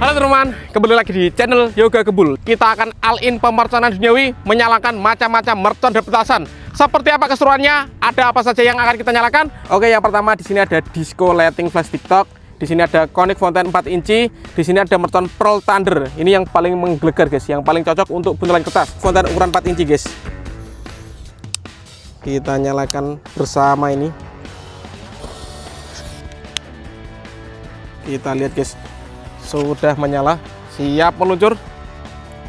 Halo teman-teman, kembali lagi di channel Yoga Gembul. Kita akan all-in pemerconan duniawi, menyalakan macam-macam mercon dan petasan. Seperti apa keseruannya? Ada apa saja yang akan kita nyalakan? Oke, yang pertama di sini ada disco lighting flash TikTok. Di sini ada Conic Fountain 4 inci. Di sini ada mercon Pearl Thunder. Ini yang paling menggelegar guys, yang paling cocok untuk buntelan kertas. Fountain ukuran 4 inci guys. Kita nyalakan bersama ini. Kita lihat guys, sudah menyala, siap meluncur.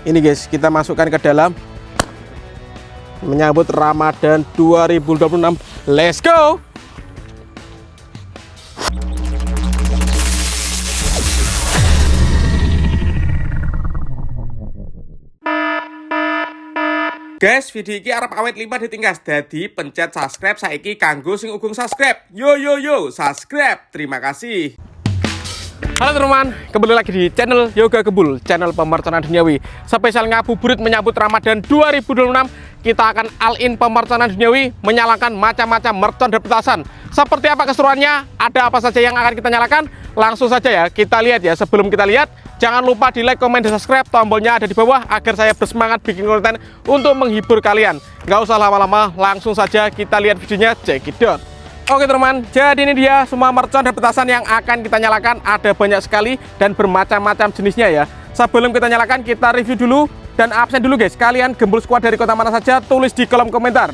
Ini guys, kita masukkan ke dalam, menyambut Ramadan 2026. Let's go. Guys, video ini arep awet 5 ditingkas. Jadi pencet subscribe saiki kanggo sing ugung subscribe. Yo subscribe. Terima kasih. Halo teman-teman, kembali lagi di channel Yoga Gembul, channel pemerconan duniawi. Spesial ngabuburit menyambut Ramadan 2026, kita akan all-in pemerconan duniawi, menyalakan macam-macam mercon dan petasan. Seperti apa keseruannya? Ada apa saja yang akan kita nyalakan? Langsung saja ya, kita lihat ya. Sebelum kita lihat, jangan lupa di like, komen, dan subscribe. Tombolnya ada di bawah agar saya bersemangat bikin konten untuk menghibur kalian. Nggak usah lama-lama, langsung saja kita lihat videonya. Check it out. Oke teman, jadi ini dia semua mercon dan petasan yang akan kita nyalakan. Ada banyak sekali dan bermacam-macam jenisnya ya. Sebelum kita nyalakan, kita review dulu dan absen dulu guys. Kalian Gembul Squad dari kota mana saja, tulis di kolom komentar.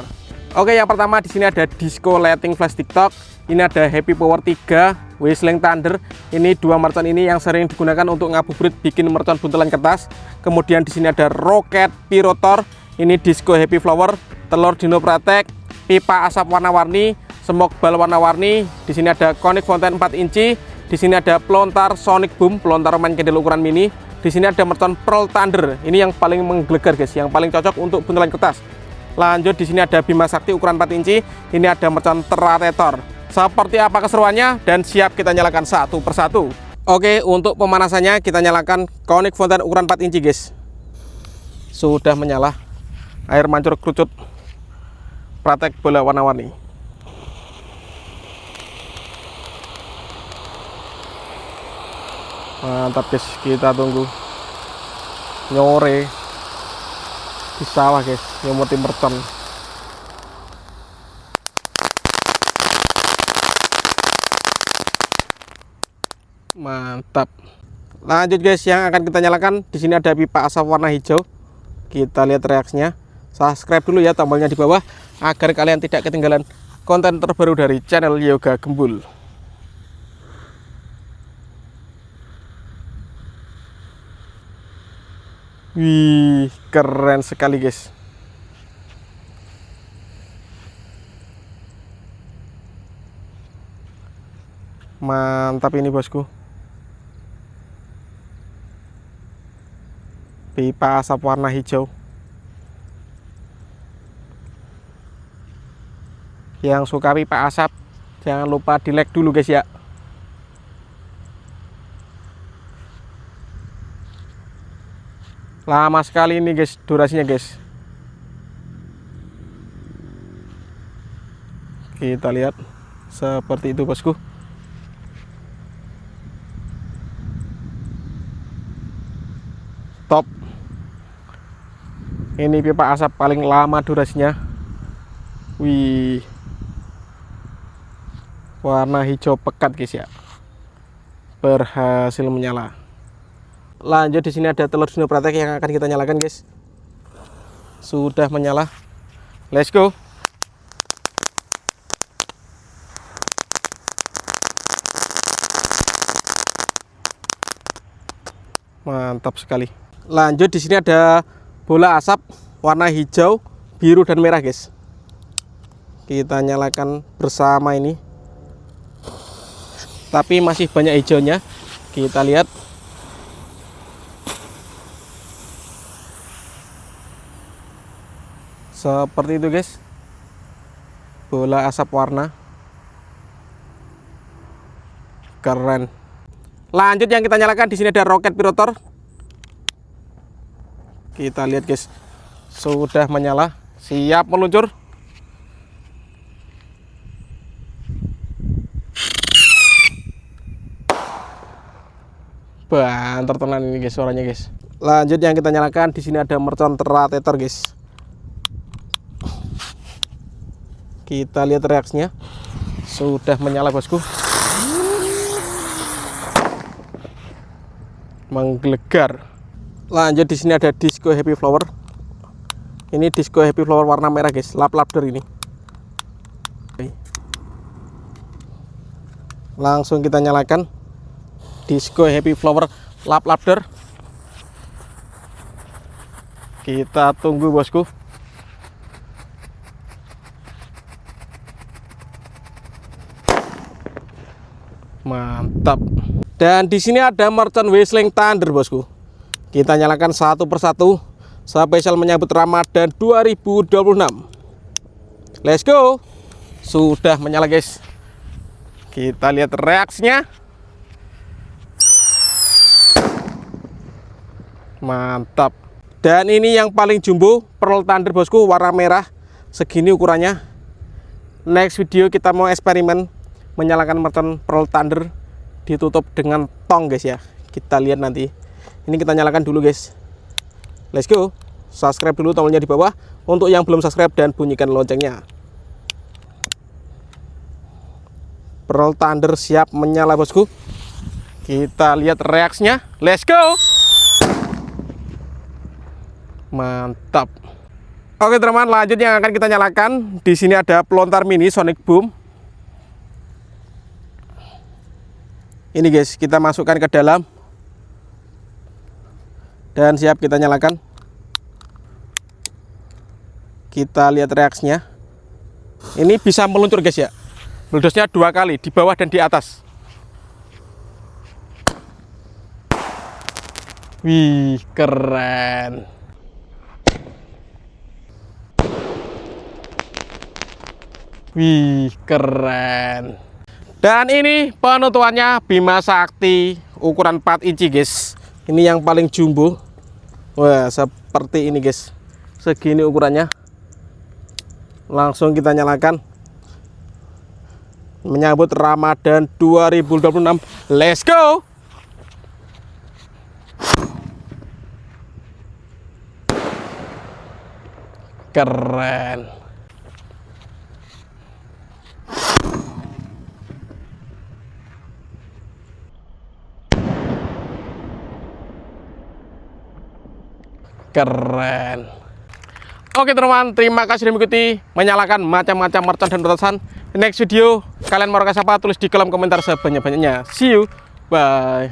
Oke, yang pertama di sini ada disco lighting flash TikTok. Ini ada Happy Power 3 Whistling Thunder. Ini dua mercon ini yang sering digunakan untuk ngabuburit bikin mercon buntelan kertas. Kemudian di sini ada Rocket Pirotor. Ini disco Happy Flower, telur Dino Pratek, pipa asap warna-warni, smoke ball warna-warni. Di sini ada Conic Fountain 4 inci. Di sini ada pelontar Sonic Boom, pelontar main candle ukuran mini. Di sini ada mercon Pearl Thunder. Ini yang paling menggelegar guys, yang paling cocok untuk buntelan kertas. Lanjut di sini ada Bima Sakti ukuran 4 inci. Ini ada mercon Terrator. Seperti apa keseruannya? Dan siap kita nyalakan satu persatu. Oke, untuk pemanasannya kita nyalakan Conic Fountain ukuran 4 inci guys. Sudah menyala. Air mancur kerucut. Pratek bola warna-warni. Mantap guys, kita tunggu nyore di sawah guys, nyemutin mercon. Mantap. Lanjut guys, yang akan kita nyalakan di sini ada pipa asap warna hijau. Kita lihat reaksinya. Subscribe dulu ya, tombolnya di bawah agar kalian tidak ketinggalan konten terbaru dari channel Yoga Gembul. Wih, keren sekali guys. Mantap ini bosku. Pipa asap warna hijau. Yang suka pipa asap, jangan lupa di like dulu guys ya. Lama sekali ini guys durasinya guys. Kita lihat seperti itu bosku. Top. Ini pipa asap paling lama durasinya. Wih, warna hijau pekat guys ya. Berhasil menyala. Lanjut di sini ada telur Dino Pratek yang akan kita nyalakan guys. Sudah menyala. Let's go. Mantap sekali. Lanjut di sini ada bola asap warna hijau, biru dan merah guys. Kita nyalakan bersama ini. Tapi masih banyak hijaunya. Kita lihat. Seperti itu guys, bola asap warna keren. Lanjut yang kita nyalakan di sini ada Rocket Pirotor. Kita lihat guys, sudah menyala, siap meluncur. Banter tenan ini guys suaranya guys. Lanjut yang kita nyalakan, di sini ada mercon rotator guys. Kita lihat reaksinya. Sudah menyala bosku. Menggelegar. Lanjut di sini ada disco happy flower. Ini disco happy flower warna merah guys, lap-lapder ini. Langsung kita nyalakan disco happy flower lap-lapder. Kita tunggu bosku. Mantap. Dan di sini ada mercon whistling thunder bosku. Kita nyalakan satu persatu. Spesial menyambut Ramadan 2026. Let's go. Sudah menyala guys. Kita lihat reaksinya. Mantap. Dan ini yang paling jumbo, Pearl Thunder bosku, warna merah. Segini ukurannya. Next video kita mau eksperimen menyalakan mercon Pearl Thunder ditutup dengan tong guys ya. Kita lihat nanti. Ini kita nyalakan dulu guys. Let's go. Subscribe dulu tombolnya di bawah untuk yang belum subscribe dan bunyikan loncengnya. Pearl Thunder siap menyala bosku. Kita lihat reaksinya. Let's go. Mantap. Oke teman, lanjut yang akan kita nyalakan. Di sini ada pelontar mini Sonic Boom. Ini guys, kita masukkan ke dalam dan siap kita nyalakan. Kita lihat reaksinya. Ini bisa meluncur guys ya. Meledosnya 2 kali, di bawah dan di atas. Wih, keren. Wih, keren. Dan ini penutupannya Bima Sakti ukuran 4 inci guys. Ini yang paling jumbo. Wah, seperti ini guys. Segini ukurannya. Langsung kita nyalakan. Menyambut Ramadan 2026. Let's go. Keren. Keren. Oke teman-teman, terima kasih sudah mengikuti menyalakan macam-macam mercon dan petasan. Next video kalian mau rekas apa, tulis di kolom komentar sebanyak-banyaknya. See you, bye.